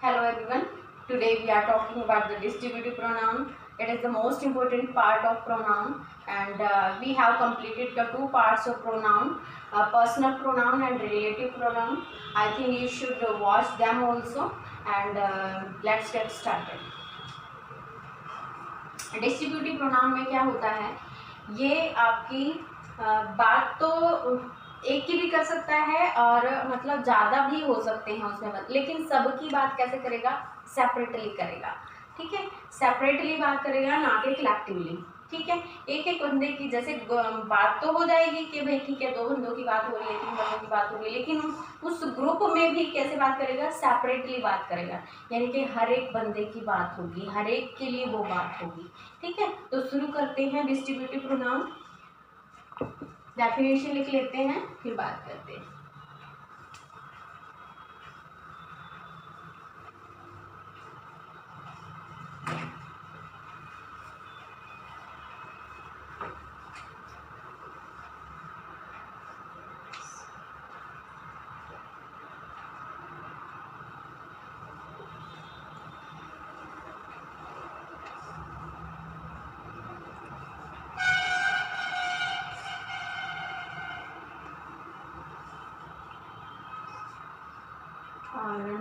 Hello everyone. Today we are talking about the distributive pronoun. It is the most important part of pronoun, and we have completed the two parts of pronoun, personal pronoun and relative pronoun. I think you should watch them also, and let's get started. Distributive pronoun में क्या होता है, ये आपकी बात तो एक की भी कर सकता है और मतलब ज़्यादा भी हो सकते हैं उसमें, लेकिन सबकी बात कैसे करेगा, सेपरेटली करेगा। ठीक है, सेपरेटली बात करेगा, ना कि कलेक्टिवली। ठीक है, एक एक बंदे की जैसे बात तो हो जाएगी कि भाई ठीक है, दो बंदों की बात हो रही है, तीन बंदों की बात हो रही है, लेकिन उस ग्रुप में भी कैसे बात करेगा, सेपरेटली बात करेगा। यानी कि हर एक बंदे की बात होगी, हर एक के लिए वो बात होगी। ठीक है, तो शुरू करते हैं डिस्ट्रीब्यूटिव प्रोनाउन। डेफिनेशन लिख लेते हैं, फिर बात करते हैं।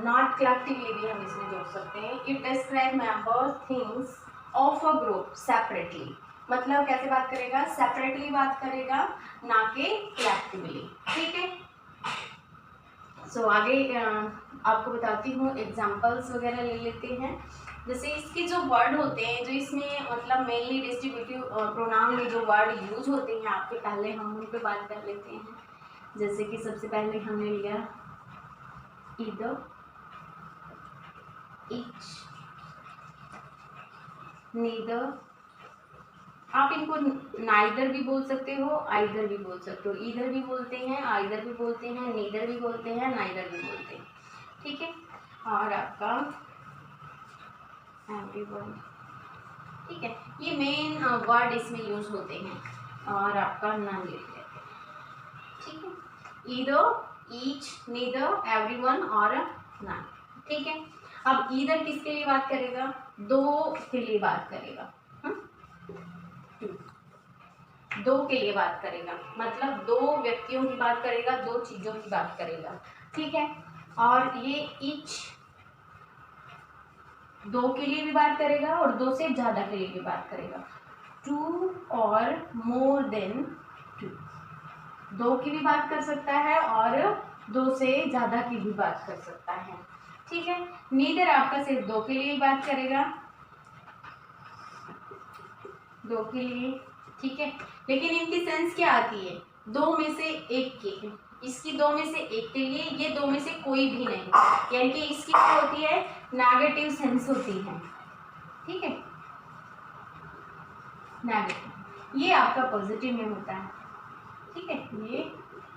नॉट कलेक्टिवली भी हम इसमें जोड़ सकते हैं। It describe members things of a group separately. मतलब कैसे बात करेगा, सेपरेटली बात करेगा, ना कि कलेक्टिवली। ठीक है, सो आगे आपको बताती हूँ, एग्जांपल्स वगैरह ले लेते हैं। जैसे इसके जो वर्ड होते हैं, जो इसमें मतलब मेनली डिस्ट्रीब्यूटिव प्रोनाउन में जो वर्ड यूज होते हैं आपके, पहले हम उन पर बात कर लेते हैं। जैसे कि सबसे पहले हमने लिया either, each, neither। आप इनको नाइदर भी बोल सकते हो, आइदर भी बोल सकते हो। ईदर भी बोलते हैं, आइदर भी बोलते हैं, नीदर भी बोलते हैं, नाइदर भी बोलते हैं। ठीक है, और आपका एवरीवन। ठीक है, ये मेन वर्ड इसमें यूज होते हैं। और आपका नन लिख लेते हैं। ठीक है, ईदर, ईच, नीदर, एवरीवन और नन। ठीक है, अब ईदर किसके लिए बात करेगा, दो के लिए बात करेगा। दो के लिए बात करेगा, मतलब दो व्यक्तियों की बात करेगा, दो चीजों की बात करेगा। ठीक है, और ये ईच दो के लिए भी बात करेगा और दो से ज्यादा के लिए भी बात करेगा। टू और मोर देन टू, दो की भी बात कर सकता है और दो से ज्यादा की भी बात कर सकता है। ठीक है, नीदर आपका सिर्फ दो के लिए बात करेगा, दो के लिए। ठीक है, लेकिन इनकी सेंस क्या आती है, दो में से एक के, इसकी दो में से एक के लिए, ये दो में से कोई भी नहीं, यानी कि इसकी क्या होती है, नेगेटिव सेंस होती है। ठीक है, नेगेटिव, ये आपका पॉजिटिव में होता है। ठीक है, ये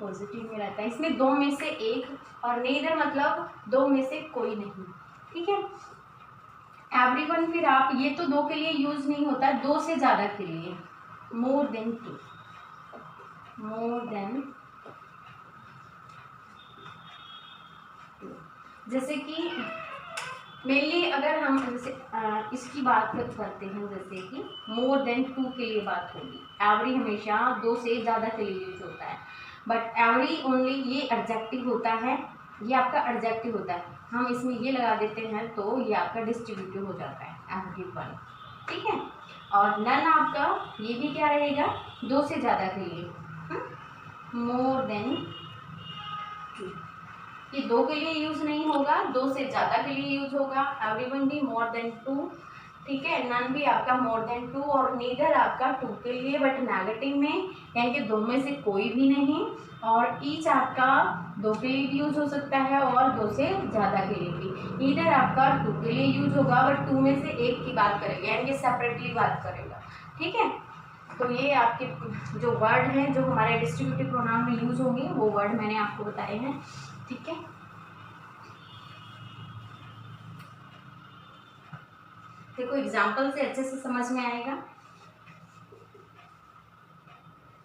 पॉजिटिव में रहता है, इसमें दो में से एक, और नेदर मतलब दो में से कोई नहीं। ठीक है, एवरीवन फिर आप, ये तो दो के लिए यूज नहीं होता, दो से ज्यादा के लिए, more than two, more than two. जैसे कि मेनली अगर हम जैसे इसकी बात करते हैं, जैसे कि मोर देन टू के लिए बात होगी। एवरी हमेशा दो से ज़्यादा के लिए यूज होता है, बट एवरी ओनली ये एडजेक्टिव होता है, ये आपका एडजेक्टिव होता है। हम इसमें ये लगा देते हैं तो ये आपका डिस्ट्रीब्यूटिव हो जाता है, एवरीवन। ठीक है, और नन आपका ये भी क्या रहेगा, दो से ज़्यादा के लिए, मोर देन टू। ये दो के लिए यूज नहीं होगा, दो से ज्यादा के लिए यूज होगा। एवरीवन भी मोर देन टू। ठीक है, नन भी आपका मोर देन टू, और नीदर आपका टू के लिए बट नेगेटिव में, यानी कि दो में से कोई भी नहीं। और ईच आपका दो के लिए भी यूज हो सकता है और दो से ज्यादा के लिए भी। नीदर आपका टू के लिए यूज होगा बट टू में से एक की बात करेगा, यानी कि सेपरेटली बात करेगा। ठीक है, तो ये आपके जो वर्ड हैं जो हमारे डिस्ट्रीब्यूटिव प्रोनाउन में यूज होंगे, वो वर्ड मैंने आपको बताए हैं। ठीक है, देखो एग्जाम्पल से अच्छे से समझ में आएगा।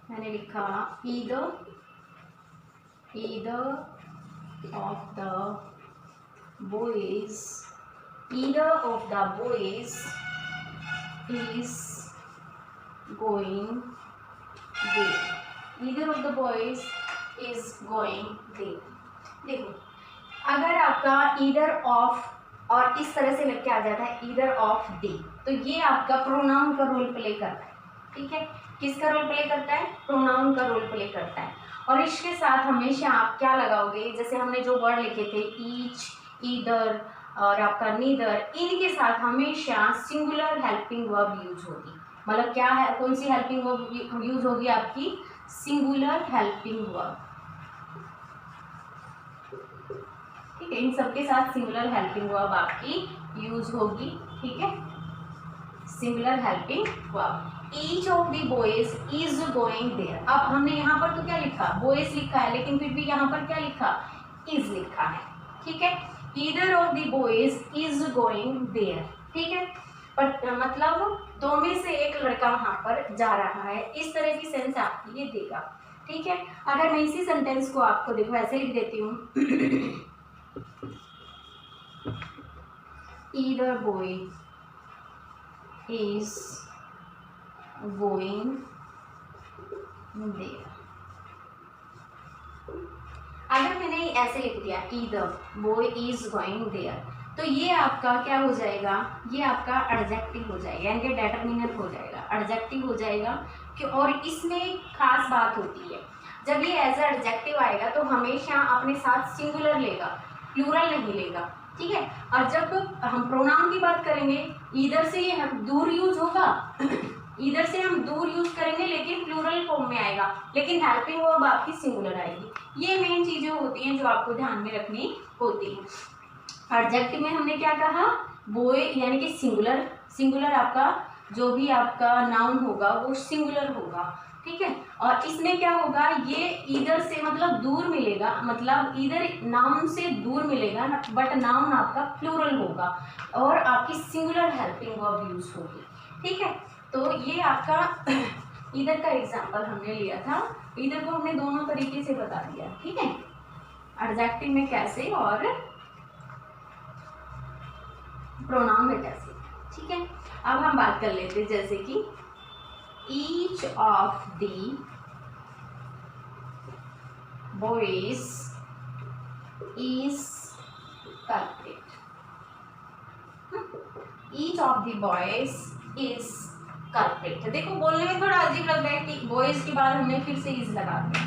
मैंने लिखा either of the boys either of the boys is going there, either of the boys is going there. देखो अगर आपका ईदर ऑफ और इस तरह से लग के आ जाता है ईदर ऑफ दे, तो ये आपका प्रोनाउन का रोल प्ले करता है। ठीक है, किसका रोल प्ले करता है? प्रोनाउन का रोल प्ले करता है। और इसके साथ हमेशा आप क्या लगाओगे, जैसे हमने जो वर्ड लिखे थे ईच, ईदर और आपका नीदर, इनके साथ हमेशा सिंगुलर हेल्पिंग वर्ब यूज होगी। मतलब क्या है, कौन सी हेल्पिंग वर्ब यूज होगी आपकी? Singular helping verb. ठीक है, इन सबके साथ सिंगुलर हेल्पिंग वर्ब आपकी यूज होगी। ठीक है, singular helping verb. Each of the boys is going there. अब हमने यहाँ पर तो क्या लिखा? बॉयज लिखा है, लेकिन फिर भी यहाँ पर क्या लिखा? इज लिखा है। ठीक है, either of the boys is going there. ठीक है, पर मतलब दो में से एक लड़का वहां पर जा रहा है, इस तरह की सेंस आपकी ये देगा। ठीक है, अगर मैं इसी सेंटेंस को आपको देखो ऐसे लिख देती हूँ either boy is going there। अगर मैंने ऐसे लिख दिया either boy is going there, तो ये आपका क्या हो जाएगा? ये आपका एडजेक्टिव हो जाएगा, यानी कि डेटरमिनर हो जाएगा, एडजेक्टिव हो जाएगा। कि और इसमें खास बात होती है, जब ये एज एडजेक्टिव आएगा तो हमेशा अपने साथ सिंगुलर लेगा, प्लूरल नहीं लेगा। ठीक है, और जब हम प्रोनाउन की बात करेंगे इधर से ये दूर यूज होगा इधर से हम दूर यूज करेंगे लेकिन प्लूरल फॉर्म में आएगा, लेकिन हेल्पिंग वर्ब आपकी सिंगुलर आएगी। ये मेन चीजें होती हैं जो आपको ध्यान में रखनी होती है। एडजेक्टिव में हमने क्या कहा? बॉय यानी कि सिंगुलर, सिंगुलर आपका जो भी आपका नाउन होगा वो सिंगुलर होगा। ठीक है, और इसमें क्या होगा? ये इधर से मतलब दूर मिलेगा, मतलब इधर नाउन से दूर मिलेगा, बट नाउन आपका प्लूरल होगा और आपकी सिंगुलर हेल्पिंग वर्ब यूज होगी। ठीक है, तो ये आपका इधर का एग्जांपल हमने लिया था। इधर को हमने दोनों तरीके से बता दिया। ठीक है, एडजेक्टिव में कैसे और प्रोनाउन में कैसे। ठीक है, अब हम बात कर लेते हैं जैसे कि each of the boys is culprit। each of the boys is culprit। देखो बोलने में थोड़ा अजीब लग रहा है कि boys के बाद हमने फिर से is लगा दिया।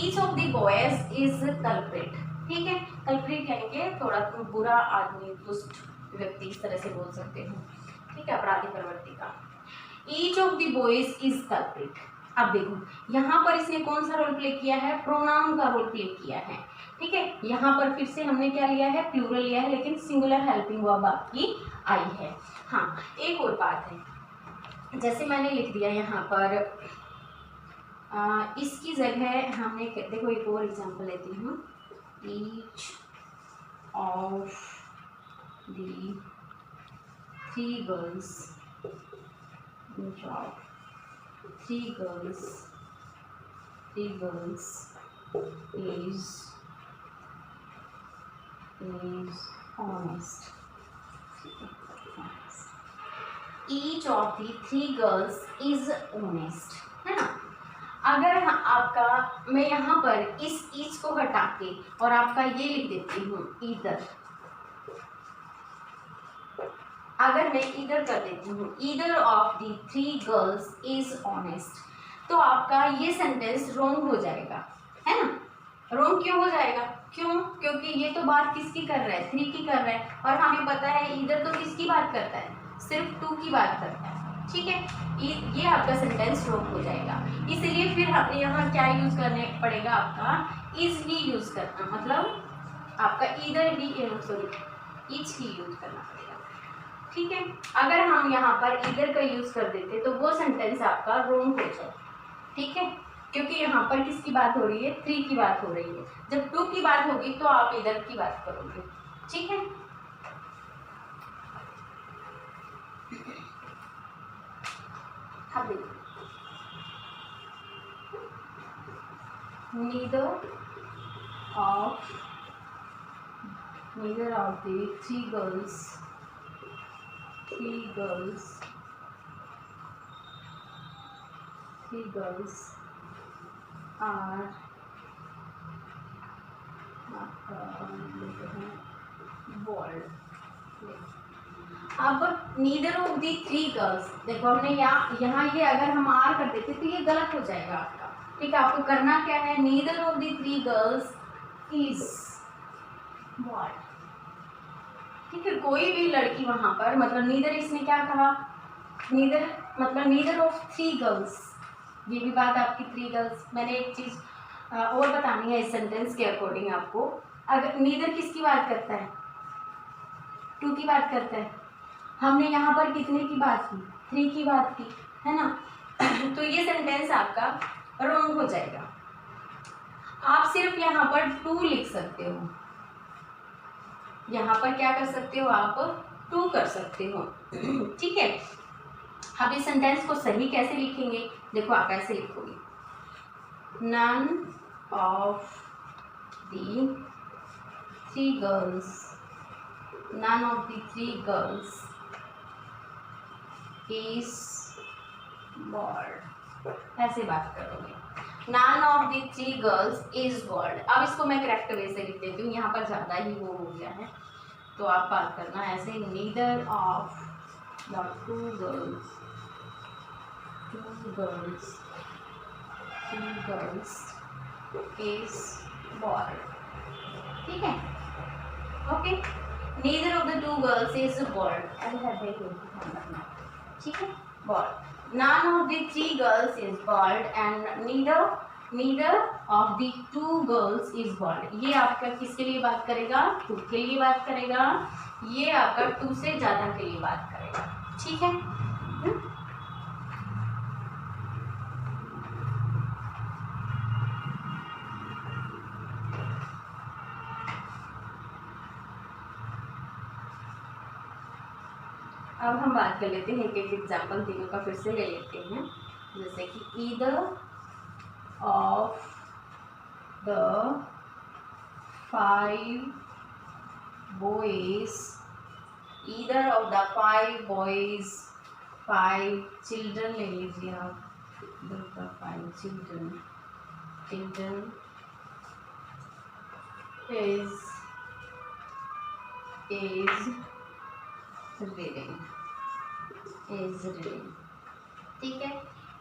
each of the boys is culprit। ठीक है, culprit यानी कि थोड़ा बुरा आदमी, दुष्ट व्यक्ति, इस तरह से बोल सकते हो। ठीक है, अपराधी, प्रवृत्ति का। Each of the boys is culprit। अब देखो यहाँ पर इसने कौन सा रोल प्ले किया है? प्रोनाउन का रोल प्ले किया है। ठीक है, यहाँ पर फिर से हमने क्या लिया है? प्लूरल लिया है, लेकिन सिंगुलर हेल्पिंग वर्ब आपकी आई है। हाँ, एक और बात है, जैसे मैंने लिख दिया यहाँ पर इसकी जगह हमने देखो एक और एग्जांपल लेती हूँ। Each of the three girls job, three girls is honest। each of the three girls is honest, है ना। अगर आपका मैं यहाँ पर इस each को हटा के और आपका ये लिख देती हूँ either, अगर मैं इधर कर देती हूँ either of the three girls is honest, तो आपका ये सेंटेंस रॉन्ग हो जाएगा, है ना। रॉन्ग क्यों हो जाएगा? क्यों? क्योंकि ये तो बात किसकी कर रहा है? थ्री की कर रहा है, और हमें पता है इधर तो किसकी बात करता है? सिर्फ टू की बात करता है। ठीक है, ये आपका सेंटेंस रॉन्ग हो जाएगा। इसलिए फिर हमें यहाँ क्या यूज करने पड़ेगा? आपका इज ही यूज करना, मतलब आपका इधर ही सॉरी इच ही यूज करना पड़ेगा। ठीक है, अगर हम यहाँ पर इधर का यूज कर देते तो वो सेंटेंस आपका रॉन्ग हो जाए। ठीक है, क्योंकि यहाँ पर किसकी बात हो रही है? थ्री की बात हो रही है। जब टू की बात होगी तो आप इधर की बात करोगे। ठीक है, अब देखो neither of the three girls 3 girls are bold. अब नीदर ऑफ दी 3 गर्ल्स, देखो हमने यहाँ ये अगर हम आर कर देते तो ये गलत हो जाएगा आपका। ठीक है, आपको करना क्या है, neither of the 3 girls is bold. ठीक है, कोई भी लड़की वहां पर, मतलब नीदर, इसने क्या कहा, नीदर मतलब नीदर ऑफ 3 गर्ल्स, ये भी बात आपकी 3 गर्ल्स। मैंने एक चीज और बतानी है इस सेंटेंस के अकॉर्डिंग आपको। अगर नीदर किसकी बात करता है, 2 की बात करता है। हमने यहाँ पर कितने की बात की, 3 की बात की, है ना। तो ये सेंटेंस आपका रॉन्ग हो जाएगा। आप सिर्फ यहाँ पर 2 लिख सकते हो, यहाँ पर क्या कर सकते हो आप, 2 कर सकते हो। ठीक है, अब इस सेंटेंस को सही कैसे लिखेंगे, देखो आप ऐसे लिखोगे, none of the 3 girls, none of the 3 girls is bored, ऐसे बात करोगे, none of the 3 girls is bored। अब इसको मैं करेक्ट वे से लिख देती हूँ, यहाँ पर ज़्यादा ही वो हो गया है, तो आप बात करना ऐसे, neither of the 2 girls is bored। ठीक है, okay, neither of the 2 girls is bored, ठीक है, bored, none of the 3 girls is bored and neither of the 2 girls is bored। ये आपका किसके लिए बात करेगा, 2 के लिए बात करेगा, ये आपका 2 से ज़्यादा के लिए बात करेगा। ठीक है, अब हम बात कर लेते हैं, एक एक एग्जाम्पल तीनों का फिर से ले लेते हैं। जैसे कि either of the 5 boys, either of the 5 boys, 5 children ले लीजिए आप, the 5 children is reading। ठीक है,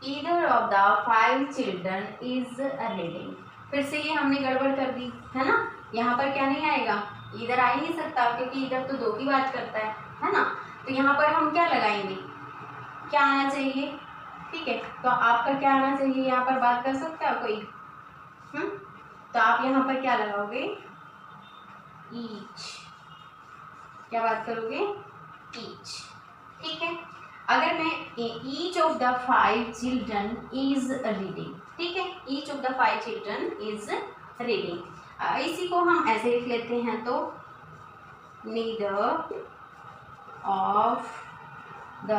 either of the 5 children is reading। फिर से ये हमने गड़बड़ कर दी है ना, यहाँ पर क्या नहीं आएगा, इधर आ ही नहीं सकता क्योंकि इधर तो 2 की बात करता है ना। तो यहाँ पर हम क्या लगाएंगे, क्या आना चाहिए, ठीक है, तो आपका क्या आना चाहिए, यहाँ पर बात कर सकते हो कोई, तो आप यहाँ पर क्या लगाओगे, ईच, क्या बात करोगे, ईच। ठीक है, अगर मैं each of the 5 children is reading, ठीक है, each of the 5 children is reading, इसी को हम ऐसे लिख लेते हैं, तो neither of the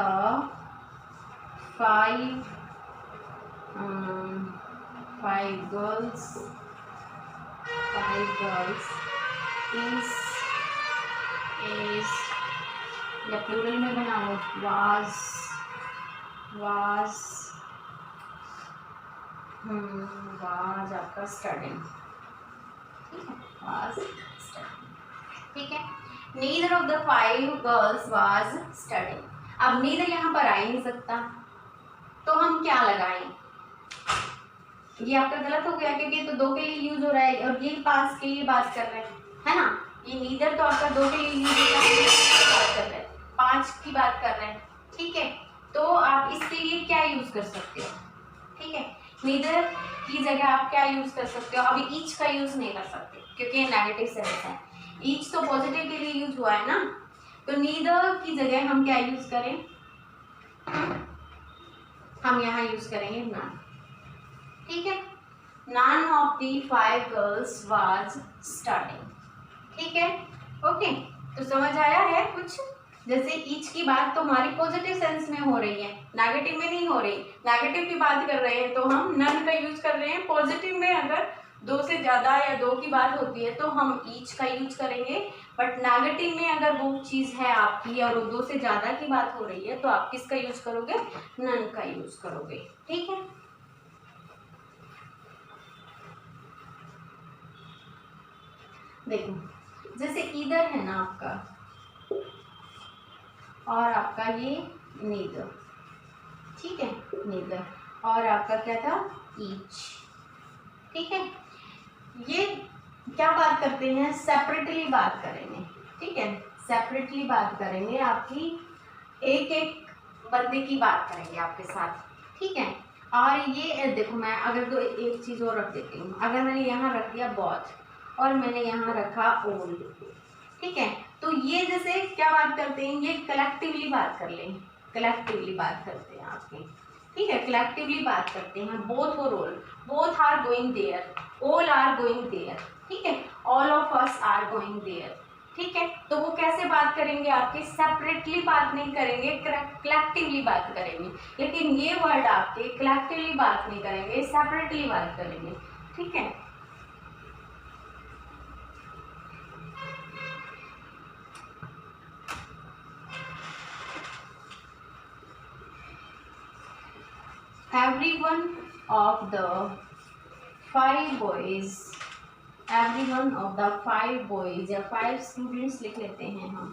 5 girls is या प्लूरल में बनाओ, वाज आपका स्टडिंग, ठीक है, वाज स्टडिंग। ठीक है, neither of the 5 girls was studying. अब नीदर यहाँ पर आ ही नहीं सकता, तो हम क्या लगाएं, ये आपका गलत हो गया क्योंकि तो 2 के लिए यूज हो रहा है और ये पास के लिए बात कर रहे हैं, है ना। ये नीदर तो आपका 2 के लिए यूज होता है, बात कर रहे हैं, 5 की बात कर रहे हैं। ठीक है, तो आप इसके लिए क्या यूज कर सकते हो, ठीक है, नीदर की जगह आप क्या यूज कर सकते हो, अभी ईच का यूज नहीं कर सकते क्योंकि ये नेगेटिव सेंस है, ईच तो पॉजिटिव के लिए यूज हुआ है ना, तो नीदर की जगह हम क्या यूज करें, हम यहाँ यूज करेंगे नन। ठीक है, none of the 5 girls was studying। ठीक है, ओके, तो समझ आया है कुछ। जैसे ईच की बात तो हमारी पॉजिटिव सेंस में हो रही है, नेगेटिव में नहीं हो रही, नेगेटिव की बात कर रहे हैं तो हम नन का यूज कर रहे हैं, पॉजिटिव में अगर दो से ज़्यादा या दो की बात होती है तो हम ईच का यूज करेंगे, बट नेगेटिव में अगर वो चीज़ है आपकी और वो दो से ज़्यादा की बात हो रही है तो आप किसका यूज करोगे, नन का यूज करोगे। ठीक है, देखो जैसे इधर है ना आपका और आपका ये नेदर, ठीक है, नेदर, और आपका क्या था, ईच। ठीक है, ये क्या बात करते हैं, सेपरेटली बात करेंगे। ठीक है, सेपरेटली बात करेंगे, आपकी एक एक बंदे की बात करेंगे आपके साथ। ठीक है, और ये देखो मैं अगर तो एक चीज़ और रख देती हूँ, अगर मैंने यहाँ रख दिया बॉथ और मैंने यहाँ रखा ओल, ठीक है, तो ये जैसे क्या बात करते हैं, ये कलेक्टिवली बात कर लें, कलेक्टिवली बात करते हैं आपके। ठीक है, कलेक्टिवली बात करते हैं, बोथ और all, both are going there, all are going there. ठीक है, all of us are going there. ठीक है, तो वो कैसे बात करेंगे आपके, सेपरेटली बात नहीं करेंगे, कलेक्टिवली बात करेंगे। लेकिन ये वर्ड आपके कलेक्टिवली बात नहीं करेंगे, सेपरेटली बात करेंगे। ठीक है, everyone of the five boys, everyone of the five boys या 5 स्टूडेंट्स लिख लेते हैं हम,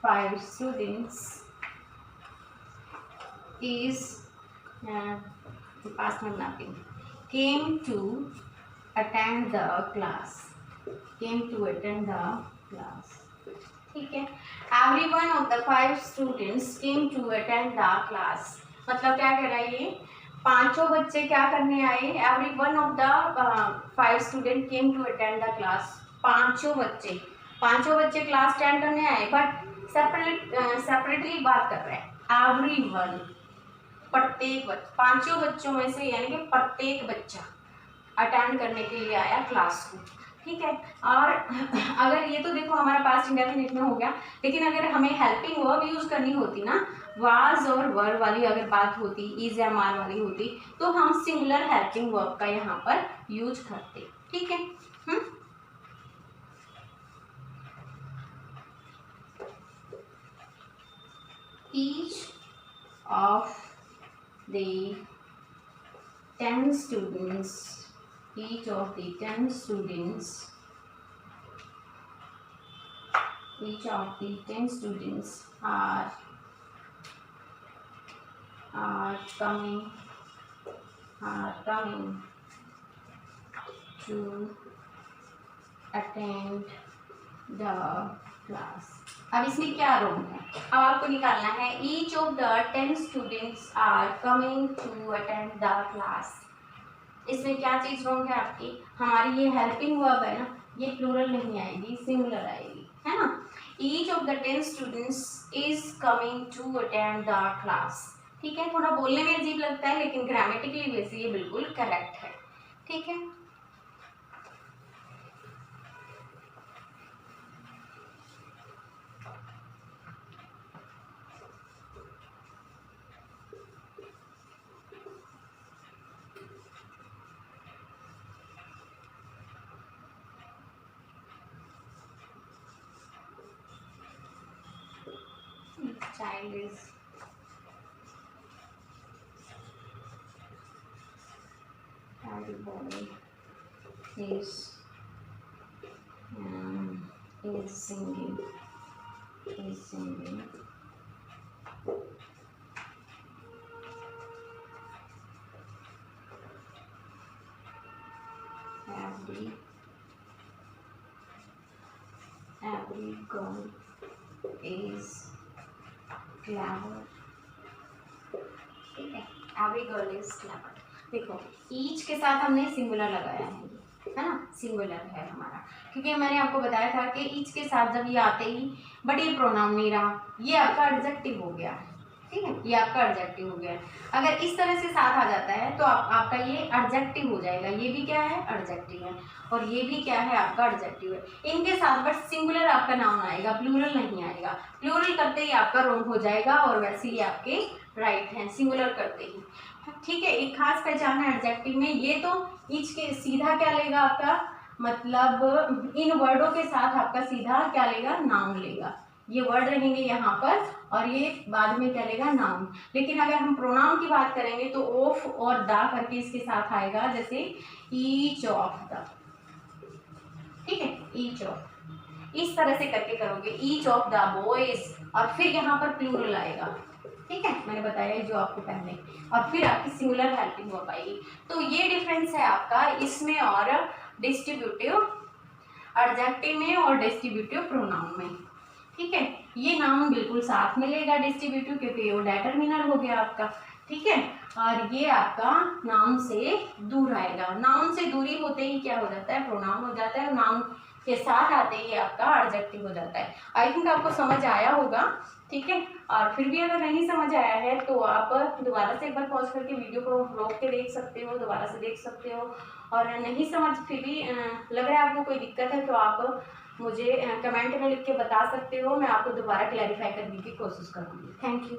5 स्टूडेंट्स is past में nothing came to attend the class, came to attend the class। ठीक है, everyone of the 5 students came to attend the class, मतलब क्या कह रहा है ये, पांचों बच्चे क्या करने आए, every one of the 5 student came to attend the class, पांचों बच्चे क्लास अटेंड करने आए, बट सेपरेटली बात कर रहे हैं, एवरी वन, प्रत्येक बच्चा, पांचों बच्चों में से यानी कि प्रत्येक बच्चा अटेंड करने के लिए आया क्लास को। ठीक है, और अगर ये तो देखो हमारा पास्ट इंडेफिनिट में हो गया, लेकिन अगर हमें हेल्पिंग वर्ब यूज करनी होती ना, वाज और वर वाली अगर बात होती, इज या मार वाली होती, तो हम सिंगुलर हेल्पिंग वर्ब का यहाँ पर यूज करते। ठीक है, each of the 10 students, each of the 10 students, each of the 10 students are coming to attend the class। अब इसमें क्या रॉन्ग है, अब आपको निकालना है, each of the 10 students are coming to attend the class. इसमें क्या चीज़ रॉन्ग है आपकी, हमारी ये हेल्पिंग वर्ब है ना, ये प्लूरल नहीं आएगी, सिंगुलर आएगी, है ना। Each of the 10 students is coming to attend the class. ठीक है, थोड़ा बोलने में अजीब लगता है, लेकिन ग्रामेटिकली वैसे ये बिल्कुल करेक्ट है। ठीक है, child is boy is singing every girl is clever। ठीक है, एवरी गर्ल इज क्लेवर। देखो ईच के साथ हमने सिंगुलर लगाया है ना, सिंगुलर है हमारा, क्योंकि मैंने आपको बताया था कि ईच के साथ जब ये आते ही बट ये प्रोनाउन नहीं रहा, ये आपका एडजेक्टिव हो गया। ठीक है, ये आपका एडजेक्टिव हो गया। अगर इस तरह से साथ आ जाता है तो आपका ये एडजेक्टिव हो जाएगा, ये भी क्या है, एडजेक्टिव है, और ये भी क्या है, आपका एडजेक्टिव है। इनके साथ बट सिंगुलर आपका नाउन आएगा, प्लूरल नहीं आएगा। प्लूरल करते ही आपका रॉन्ग हो जाएगा, और वैसे ही आपके राइट हैं सिंगुलर करते ही। ठीक है, एक खास पहचान है एडजेक्टिव में। ये तो ईच के सीधा क्या लेगा आपका, मतलब इन वर्डों के साथ आपका सीधा क्या लेगा, नाउन लेगा। ये वर्ड रहेंगे यहाँ पर और ये बाद में क्या लेगा, नाउन। लेकिन अगर हम प्रोनाउन की बात करेंगे तो ऑफ और द करके इसके साथ आएगा, जैसे ईच ऑफ द, ठीक है, ईच ऑफ, इस तरह से करके करोगे, ईच ऑफ द बॉयज, और फिर यहाँ पर प्लूरल आएगा, ठीक है, मैंने बताया जो आपको पहले, और फिर आपकी सिंगुलर हेल्पिंग वर्ब आएगी। तो ये डिफरेंस है आपका इसमें और डिस्ट्रीब्यूटिव एडजेक्टिव में और डिस्ट्रीब्यूटिव प्रोनाउन में, ठीक है। ये नाउन बिल्कुल साथ मिलेगा डिस्ट्रीब्यूटिव, क्योंकि वो डेटरमिनर हो गया आपका, ठीक है, और ये आपका नाउन से दूर आएगा। नाउन से दूरी होते ही क्या हो जाता है, प्रोनाउन हो जाता है, और नाउन के साथ आते ही आपका एडजेक्टिव हो जाता है। आई थिंक आपको समझ आया होगा, ठीक है। और फिर भी अगर नहीं समझ आया है तो आप दोबारा से एक बार पॉज करके वीडियो को रोक के देख सकते हो, दोबारा से देख सकते हो, और नहीं समझ फिर भी लग रहा है आपको कोई दिक्कत है तो आप मुझे कमेंट में लिख के बता सकते हो, मैं आपको दोबारा क्लैरिफाई करने की कोशिश करूँगी। Thank you.